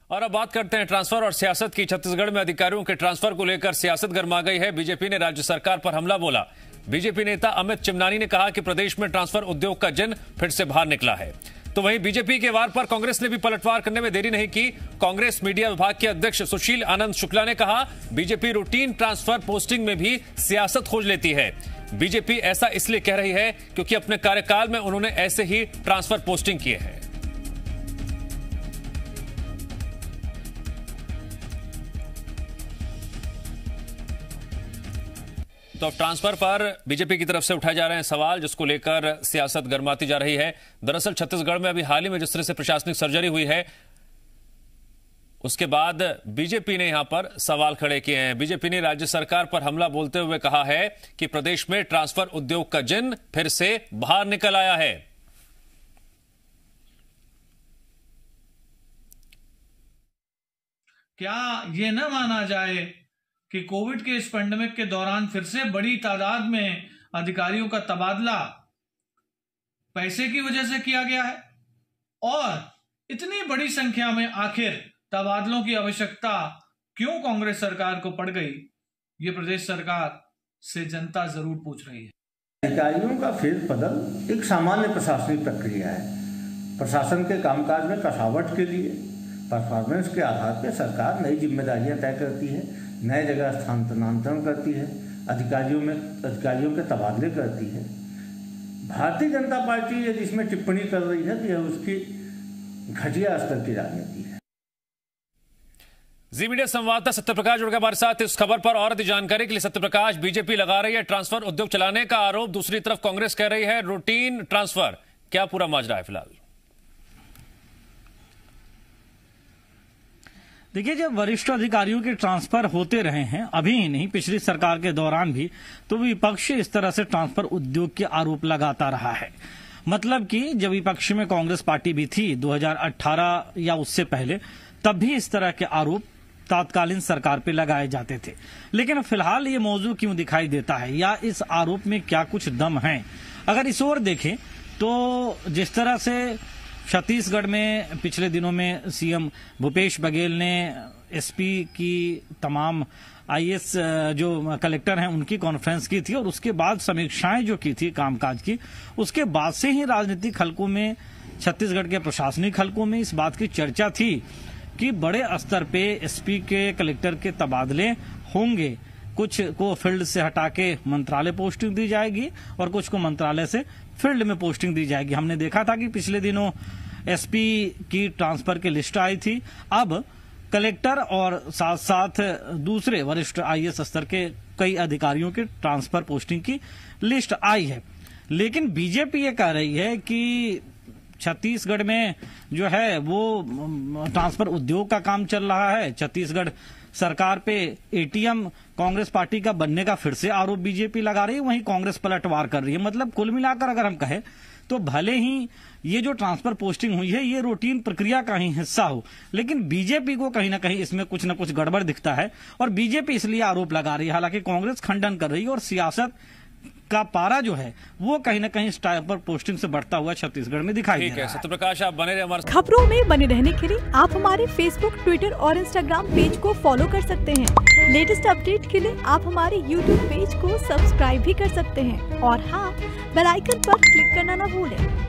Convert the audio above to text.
और अब बात करते हैं ट्रांसफर और सियासत की। छत्तीसगढ़ में अधिकारियों के ट्रांसफर को लेकर सियासत गर्मा गई है। बीजेपी ने राज्य सरकार पर हमला बोला। बीजेपी नेता अमित चिमनानी ने कहा कि प्रदेश में ट्रांसफर उद्योग का जिन फिर से बाहर निकला है। तो वहीं बीजेपी के वार पर कांग्रेस ने भी पलटवार करने में देरी नहीं की। कांग्रेस मीडिया विभाग के अध्यक्ष सुशील आनंद शुक्ला ने कहा, बीजेपी रूटीन ट्रांसफर पोस्टिंग में भी सियासत खोज लेती है। बीजेपी ऐसा इसलिए कह रही है क्योंकि अपने कार्यकाल में उन्होंने ऐसे ही ट्रांसफर पोस्टिंग किए हैं। तो अब ट्रांसफर पर बीजेपी की तरफ से उठाए जा रहे हैं सवाल, जिसको लेकर सियासत गर्माती जा रही है। दरअसल छत्तीसगढ़ में अभी हाल ही में जिस तरह से प्रशासनिक सर्जरी हुई है, उसके बाद बीजेपी ने यहां पर सवाल खड़े किए हैं। बीजेपी ने राज्य सरकार पर हमला बोलते हुए कहा है कि प्रदेश में ट्रांसफर उद्योग का जिन फिर से बाहर निकल आया है। क्या ये न माना जाए कि कोविड के इस पेंडेमिक के दौरान फिर से बड़ी तादाद में अधिकारियों का तबादला पैसे की वजह से किया गया है? और इतनी बड़ी संख्या में आखिर तबादलों की आवश्यकता क्यों कांग्रेस सरकार को पड़ गई? ये प्रदेश सरकार से जनता जरूर पूछ रही है। अधिकारियों का फेरबदल एक सामान्य प्रशासनिक प्रक्रिया है। प्रशासन के कामकाज में कसावट के लिए परफॉर्मेंस के आधार पर सरकार नई जिम्मेदारियां तय करती है, नए जगह स्थानांतरण करती है, अधिकारियों के तबादले करती है। भारतीय जनता पार्टी ये जिसमें टिप्पणी कर रही है कि यह उसकी घटिया स्तर की राजनीति है। जी मीडिया संवाददाता सत्यप्रकाश जुड़ गए हमारे साथ इस खबर पर और अधिक जानकारी के लिए। सत्यप्रकाश, बीजेपी लगा रही है ट्रांसफर उद्योग चलाने का आरोप, दूसरी तरफ कांग्रेस कह रही है रूटीन ट्रांसफर, क्या पूरा माजरा है फिलहाल? देखिए, जब वरिष्ठ अधिकारियों के ट्रांसफर होते रहे हैं, अभी ही नहीं पिछली सरकार के दौरान भी, तो विपक्ष इस तरह से ट्रांसफर उद्योग के आरोप लगाता रहा है। मतलब कि जब विपक्ष में कांग्रेस पार्टी भी थी 2018 या उससे पहले, तब भी इस तरह के आरोप तात्कालीन सरकार पे लगाए जाते थे। लेकिन फिलहाल ये मौजू क्यों दिखाई देता है, या इस आरोप में क्या कुछ दम है? अगर इस ओर देखें तो जिस तरह से छत्तीसगढ़ में पिछले दिनों में सीएम भूपेश बघेल ने एसपी की तमाम आईएएस जो कलेक्टर हैं उनकी कॉन्फ्रेंस की थी, और उसके बाद समीक्षाएं जो की थी कामकाज की, उसके बाद से ही राजनीतिक हलकों में, छत्तीसगढ़ के प्रशासनिक हलकों में इस बात की चर्चा थी कि बड़े स्तर पे एसपी के, कलेक्टर के तबादले होंगे। कुछ को फील्ड से हटा के मंत्रालय पोस्टिंग दी जाएगी और कुछ को मंत्रालय से फील्ड में पोस्टिंग दी जाएगी। हमने देखा था कि पिछले दिनों एसपी की ट्रांसफर की लिस्ट आई थी। अब कलेक्टर और साथ साथ दूसरे वरिष्ठ आईएएस स्तर के कई अधिकारियों के ट्रांसफर पोस्टिंग की लिस्ट आई है। लेकिन बीजेपी ये कह रही है कि छत्तीसगढ़ में जो है वो ट्रांसफर उद्योग का काम चल रहा है। छत्तीसगढ़ सरकार पे एटीएम कांग्रेस पार्टी का बनने का फिर से आरोप बीजेपी लगा रही है, वहीं कांग्रेस पलटवार कर रही है। मतलब कुल मिलाकर अगर हम कहें तो भले ही ये जो ट्रांसफर पोस्टिंग हुई है ये रूटीन प्रक्रिया का ही हिस्सा हो, लेकिन बीजेपी को कहीं ना कहीं इसमें कुछ न कुछ गड़बड़ दिखता है और बीजेपी इसलिए आरोप लगा रही है। हालांकि कांग्रेस खंडन कर रही है और सियासत का पारा जो है वो कहीं ना कहीं ट्रांसफर पोस्टिंग से बढ़ता हुआ छत्तीसगढ़ में दिखाई दे रहा है। सत्यप्रकाश, आप बने रहे हमारे खबरों में बने रहने के लिए आप हमारे फेसबुक, ट्विटर और इंस्टाग्राम पेज को फॉलो कर सकते हैं। लेटेस्ट अपडेट के लिए आप हमारे यूट्यूब पेज को सब्सक्राइब भी कर सकते हैं और हाँ, बेल आइकन पर क्लिक करना न भूलें।